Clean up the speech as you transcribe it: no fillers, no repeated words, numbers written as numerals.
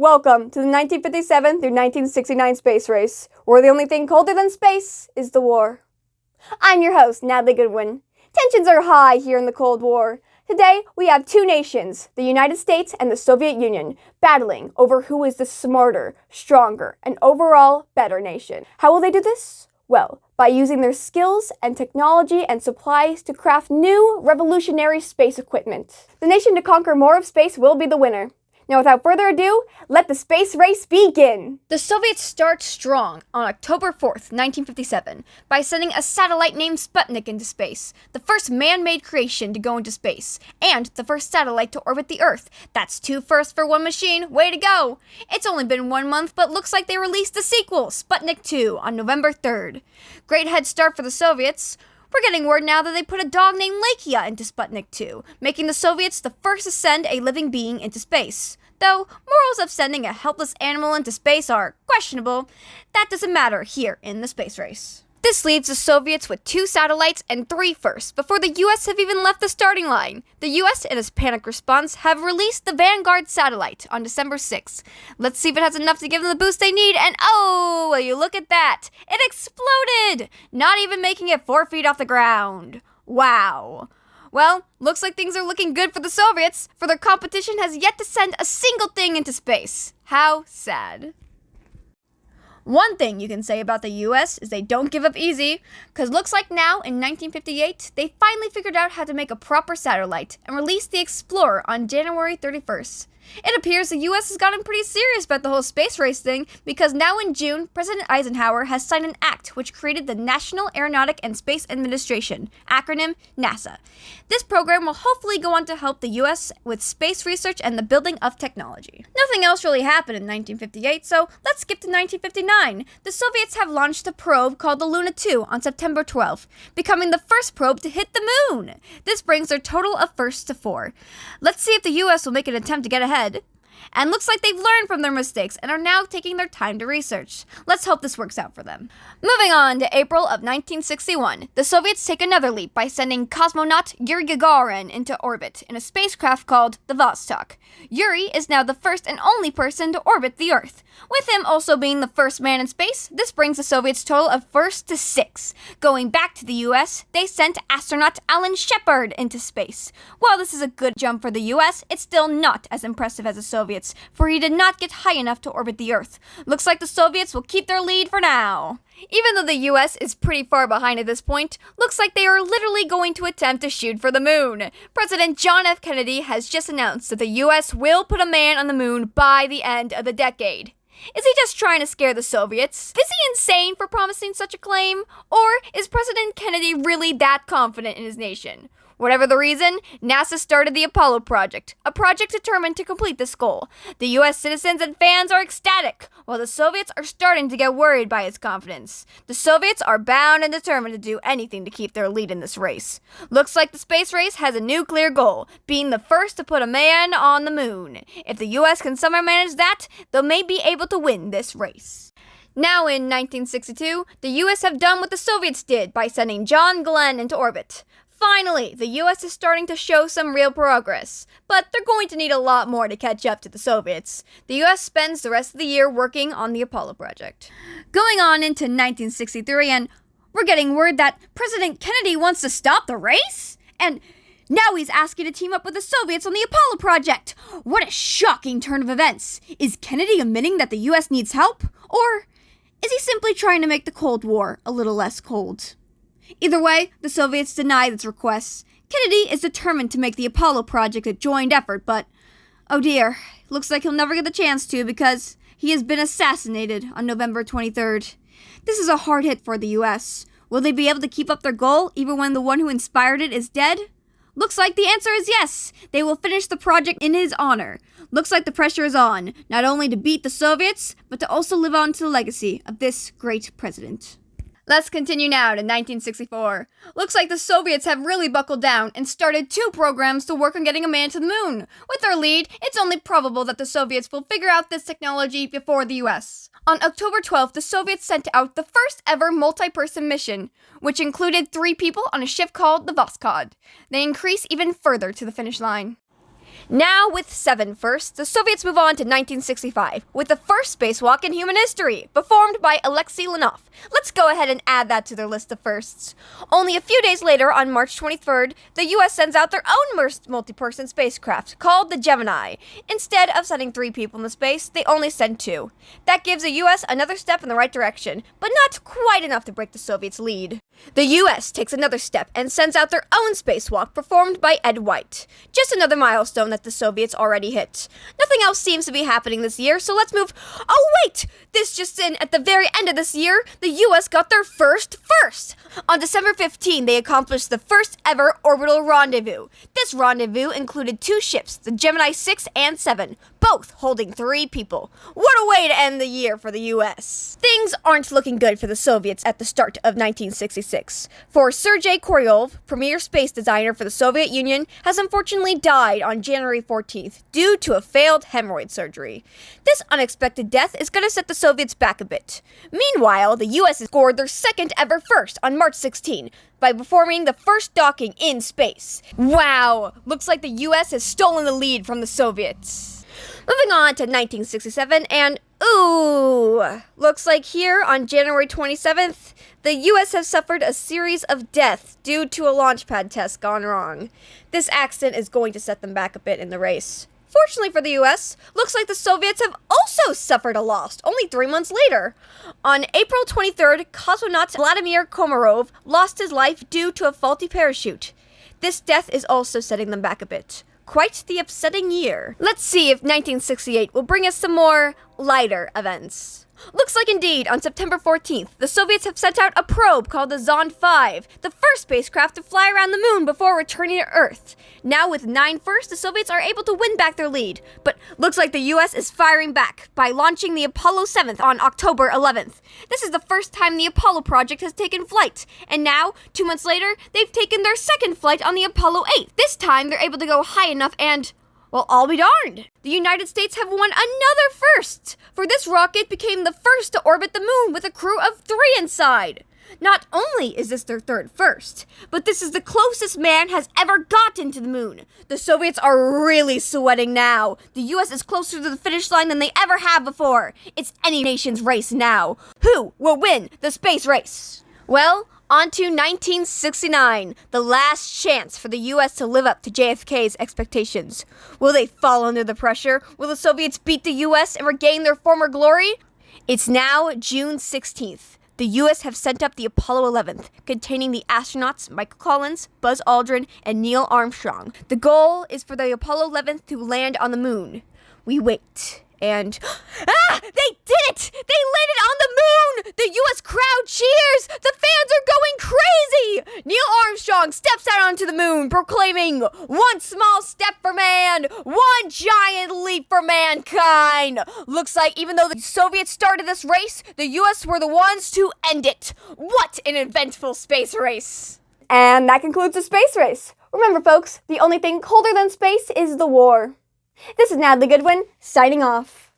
Welcome to the 1957 through 1969 space race, where the only thing colder than space is the war. I'm your host, Natalie Goodwin. Tensions are high here in the Cold War. Today, we have two nations, the United States and the Soviet Union, battling over who is the smarter, stronger, and overall better nation. How will they do this? Well, by using their skills and technology and supplies to craft new, revolutionary space equipment. The nation to conquer more of space will be the winner. Now, without further ado, let the space race begin! The Soviets start strong on October 4th, 1957, by sending a satellite named Sputnik into space, the first man-made creation to go into space, and the first satellite to orbit the Earth. That's two firsts for one machine. Way to go! It's only been 1 month, but looks like they released the sequel, Sputnik 2, on November 3rd. Great head start for the Soviets. We're getting word now that they put a dog named Lakia into Sputnik 2, making the Soviets the first to send a living being into space. Though morals of sending a helpless animal into space are questionable, that doesn't matter here in the space race. This leaves the Soviets with 2 satellites and 3 firsts before the US have even left the starting line. The US, in its panic response, have released the Vanguard satellite on December 6th. Let's see if it has enough to give them the boost they need, and oh, will you look at that! It exploded! Not even making it 4 feet off the ground. Wow. Well, looks like things are looking good for the Soviets, for their competition has yet to send a single thing into space. How sad. One thing you can say about the US is they don't give up easy, because looks like now, in 1958, they finally figured out how to make a proper satellite and released the Explorer on January 31st. It appears the US has gotten pretty serious about the whole space race thing, because now in June, President Eisenhower has signed an act which created the National Aeronautic and Space Administration, acronym NASA. This program will hopefully go on to help the US with space research and the building of technology. Nothing else really happened in 1958, so let's skip to 1959. The Soviets have launched a probe called the Luna 2 on September 12th, becoming the first probe to hit the moon. This brings their total of firsts to 4. Let's see if the US will make an attempt to get ahead. And looks like they've learned from their mistakes and are now taking their time to research. Let's hope this works out for them. Moving on to April of 1961, the Soviets take another leap by sending cosmonaut Yuri Gagarin into orbit in a spacecraft called the Vostok. Yuri is now the first and only person to orbit the Earth. With him also being the first man in space, this brings the Soviets' total of first to 6. Going back to the US, they sent astronaut Alan Shepard into space. While this is a good jump for the US, it's still not as impressive as the Soviets, for he did not get high enough to orbit the Earth. Looks like the Soviets will keep their lead for now. Even though the US is pretty far behind at this point, looks like they are literally going to attempt to shoot for the moon. President John F. Kennedy has just announced that the US will put a man on the moon by the end of the decade. Is he just trying to scare the Soviets? Is he insane for promising such a claim? Or is President Kennedy really that confident in his nation? Whatever the reason, NASA started the Apollo project, a project determined to complete this goal. The US citizens and fans are ecstatic, while the Soviets are starting to get worried by his confidence. The Soviets are bound and determined to do anything to keep their lead in this race. Looks like the space race has a new clear goal, being the first to put a man on the moon. If the US can somehow manage that, they may be able to win this race. Now in 1962, the US have done what the Soviets did by sending John Glenn into orbit. Finally, the US is starting to show some real progress, but they're going to need a lot more to catch up to the Soviets. The US spends the rest of the year working on the Apollo project. Going on into 1963, and we're getting word that President Kennedy wants to stop the race? And now he's asking to team up with the Soviets on the Apollo project! What a shocking turn of events! Is Kennedy admitting that the US needs help? Or is he simply trying to make the Cold War a little less cold? Either way, the Soviets deny this request. Kennedy is determined to make the Apollo project a joint effort, but oh dear, looks like he'll never get the chance to because he has been assassinated on November 23rd. This is a hard hit for the US. Will they be able to keep up their goal even when the one who inspired it is dead? Looks like the answer is yes. They will finish the project in his honor. Looks like the pressure is on, not only to beat the Soviets, but to also live on to the legacy of this great president. Let's continue now to 1964. Looks like the Soviets have really buckled down and started 2 programs to work on getting a man to the moon. With their lead, it's only probable that the Soviets will figure out this technology before the US. On October 12th, the Soviets sent out the first ever multi-person mission, which included 3 people on a ship called the Voskhod. They increase even further to the finish line. Now, with 7 firsts, the Soviets move on to 1965, with the first spacewalk in human history, performed by Alexei Leonov. Let's go ahead and add that to their list of firsts. Only a few days later, on March 23rd, the US sends out their own multi-person spacecraft, called the Gemini. Instead of sending 3 people into space, they only send 2. That gives the US another step in the right direction, but not quite enough to break the Soviets' lead. The US takes another step and sends out their own spacewalk, performed by Ed White. Just another milestone that the Soviets already hit. Nothing else seems to be happening this year, so let's move. Oh wait! This just in, at the very end of this year, the US got their first. On December 15, they accomplished the first ever orbital rendezvous. This rendezvous included 2 ships, the Gemini 6 and 7, both holding 3 people. What a way to end the year for the US. Things aren't looking good for the Soviets at the start of 1966. For Sergei Korolev, premier space designer for the Soviet Union, has unfortunately died on January 14th due to a failed hemorrhoid surgery. This unexpected death is going to set the Soviets back a bit. Meanwhile, the US scored their second ever first on March 16 by performing the first docking in space. Wow, looks like the US has stolen the lead from the Soviets. Moving on to 1967, and ooh, looks like here on January 27th, the US has suffered a series of deaths due to a launch pad test gone wrong. This accident is going to set them back a bit in the race. Fortunately for the US, looks like the Soviets have also suffered a loss, only 3 months later. On April 23rd, cosmonaut Vladimir Komarov lost his life due to a faulty parachute. This death is also setting them back a bit. Quite the upsetting year. Let's see if 1968 will bring us some more lighter events. Looks like indeed, on September 14th, the Soviets have sent out a probe called the Zond 5, the first spacecraft to fly around the moon before returning to Earth. Now with 9 firsts, the Soviets are able to win back their lead, but looks like the US is firing back by launching the Apollo 7th on October 11th. This is the first time the Apollo project has taken flight, and now, 2 months later, they've taken their second flight on the Apollo 8th. This time, they're able to go high enough and, well, I'll be darned. The United States have won another first, for this rocket became the first to orbit the moon with a crew of 3 inside. Not only is this their third first, but this is the closest man has ever gotten to the moon. The Soviets are really sweating now. The US is closer to the finish line than they ever have before. It's any nation's race now. Who will win the space race? Well, on to 1969, the last chance for the US to live up to JFK's expectations. Will they fall under the pressure? Will the Soviets beat the US and regain their former glory? It's now June 16th. The US have sent up the Apollo 11th, containing the astronauts Michael Collins, Buzz Aldrin, and Neil Armstrong. The goal is for the Apollo 11th to land on the moon. We wait, and they did it! They landed on the moon! The US crowd cheers! The fans are going crazy! Neil Armstrong steps out onto the moon, proclaiming, "One small step for man, one giant leap for mankind." Looks like even though the Soviets started this race, the US were the ones to end it. What an eventful space race! And that concludes the space race. Remember, folks, the only thing colder than space is the war. This is Natalie Goodwin, signing off.